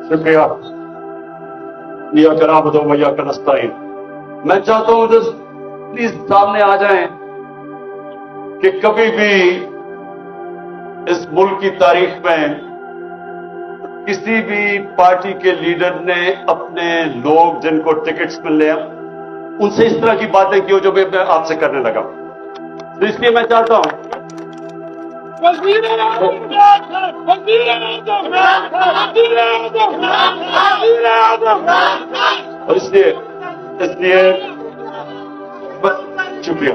شکریہ یا کرامت و یا کنستائن. میں چاہتا ہوں پلیز سامنے آ جائیں کہ کبھی بھی اس ملک کی تاریخ میں کسی بھی پارٹی کے لیڈر نے اپنے لوگ جن کو ٹکٹس ملے ہیں ان سے اس طرح کی باتیں کی جو میں آپ سے کرنے لگا. تو اس لیے میں چاہتا ہوں اور اس لیے شکریہ.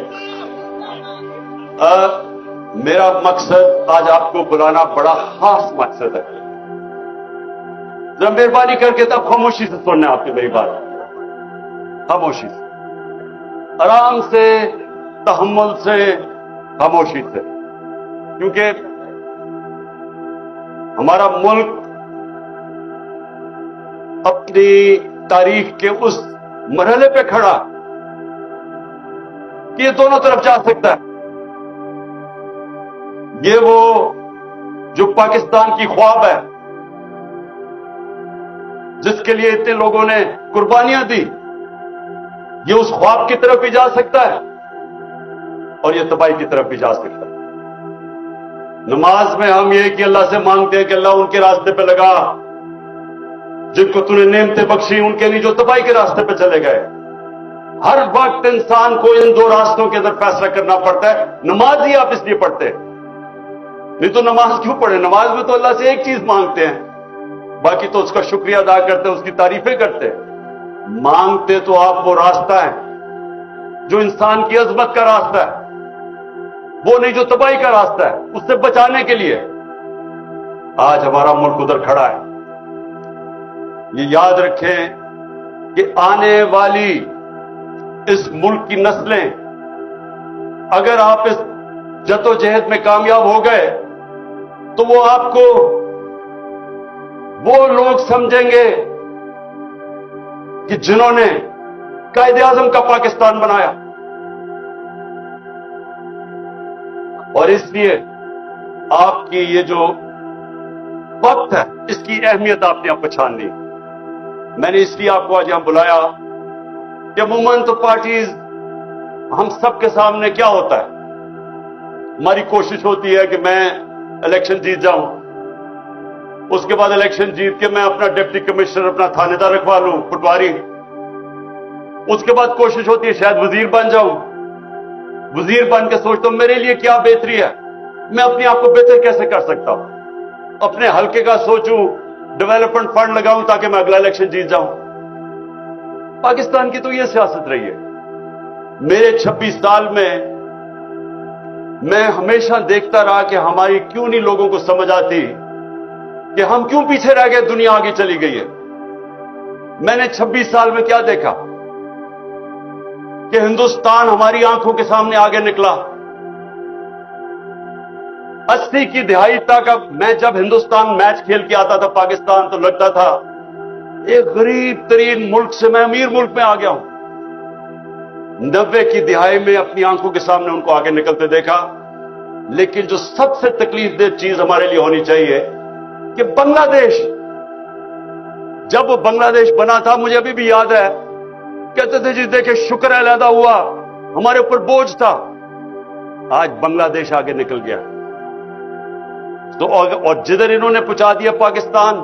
میرا مقصد آج آپ کو بلانا بڑا خاص مقصد ہے. ذرا مہربانی کر کے تب خاموشی سے سننا آپ کی میری بات, خاموشی سے, آرام سے, تحمل سے, خاموشی سے, کیونکہ ہمارا ملک اپنی تاریخ کے اس مرحلے پہ کھڑا کہ یہ دونوں طرف جا سکتا ہے. یہ وہ جو پاکستان کی خواب ہے جس کے لیے اتنے لوگوں نے قربانیاں دی, یہ اس خواب کی طرف بھی جا سکتا ہے اور یہ تباہی کی طرف بھی جا سکتا ہے. نماز میں ہم یہ کہ اللہ سے مانگتے ہیں کہ اللہ ان کے راستے پہ لگا جن کو تو نے نعمتیں بخشی, ان کے لیے جو تباہی کے راستے پہ چلے گئے. ہر وقت انسان کو ان دو راستوں کے اندر فیصلہ کرنا پڑتا ہے. نماز ہی آپ اس لیے پڑھتے, نہیں تو نماز کیوں پڑھے؟ نماز میں تو اللہ سے ایک چیز مانگتے ہیں, باقی تو اس کا شکریہ ادا کرتے ہیں, اس کی تعریفیں کرتے ہیں. مانگتے تو آپ وہ راستہ ہے جو انسان کی عظمت کا راستہ ہے, وہ نہیں جو تباہی کا راستہ ہے. اس سے بچانے کے لیے آج ہمارا ملک ادھر کھڑا ہے. یہ یاد رکھیں کہ آنے والی اس ملک کی نسلیں اگر آپ اس جدوجہد میں کامیاب ہو گئے تو وہ آپ کو وہ لوگ سمجھیں گے کہ جنہوں نے قائد اعظم کا پاکستان بنایا. اور اس لیے آپ کی یہ جو وقت ہے اس کی اہمیت آپ نے اب پہچاننی. میں نے اس لیے آپ کو آج یہاں بلایا کہ عموماً تو پارٹیز ہم سب کے سامنے کیا ہوتا ہے, ہماری کوشش ہوتی ہے کہ میں الیکشن جیت جاؤں, اس کے بعد الیکشن جیت کے میں اپنا ڈپٹی کمشنر, اپنا تھانے دار رکھوا لوں, پٹواری. اس کے بعد کوشش ہوتی ہے شاید وزیر بن جاؤں. وزیر بن کے سوچتا ہوں میرے لیے کیا بہتری ہے, میں اپنے آپ کو بہتر کیسے کر سکتا ہوں. اپنے حلقے کا سوچوں, ڈیولپمنٹ فنڈ لگاؤں تاکہ میں اگلا الیکشن جیت جاؤں. پاکستان کی تو یہ سیاست رہی ہے. میرے 26 سال میں ہمیشہ دیکھتا رہا کہ ہماری کیوں نہیں لوگوں کو سمجھ آتی کہ ہم کیوں پیچھے رہ گئے, دنیا آگے چلی گئی ہے. میں نے 26 سال میں کیا دیکھا کہ ہندوستان ہماری آنکھوں کے سامنے آگے نکلا. 80 کی دہائی تک میں جب ہندوستان میچ کھیل کے آتا تھا پاکستان تو لگتا تھا ایک غریب ترین ملک سے میں امیر ملک میں آ گیا ہوں. 90 کی دہائی میں اپنی آنکھوں کے سامنے ان کو آگے نکلتے دیکھا. لیکن جو سب سے تکلیف دہ چیز ہمارے لیے ہونی چاہیے کہ بنگلہ دیش, جب وہ بنگلہ دیش بنا تھا مجھے ابھی بھی یاد ہے, کہتے تھے جی دیکھیں شکر ہے علیحدہ ہوا, ہمارے اوپر بوجھ تھا. آج بنگلہ دیش آگے نکل گیا تو اور جدھر انہوں نے پہنچا دیا پاکستان.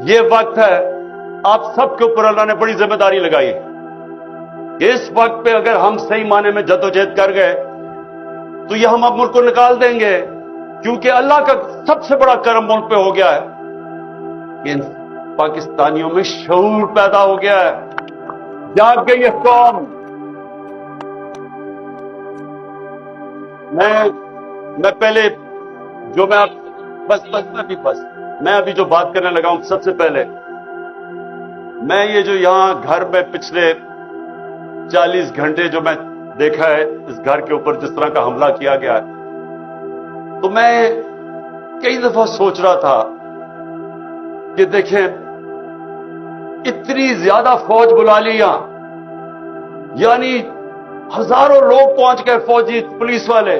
یہ وقت ہے آپ سب کے اوپر اللہ نے بڑی ذمہ داری لگائی. اس وقت پہ اگر ہم صحیح معنی میں جدوجہد کر گئے تو یہ ہم اب ملک کو نکال دیں گے, کیونکہ اللہ کا سب سے بڑا کرم ملک پہ ہو گیا ہے کہ ان پاکستانیوں میں شعور پیدا ہو گیا ہے, جاگ گئی ہے قوم. میں پہلے جو میں ابھی جو بات کرنے لگا ہوں, سب سے پہلے میں یہ جو یہاں گھر میں پچھلے 40 گھنٹے جو میں دیکھا ہے اس گھر کے اوپر جس طرح کا حملہ کیا گیا ہے, تو میں کئی دفعہ سوچ رہا تھا کہ دیکھیں اتنی زیادہ فوج بلا لی یہاں, یعنی ہزاروں لوگ پہنچ گئے, فوجی پولیس والے,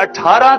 18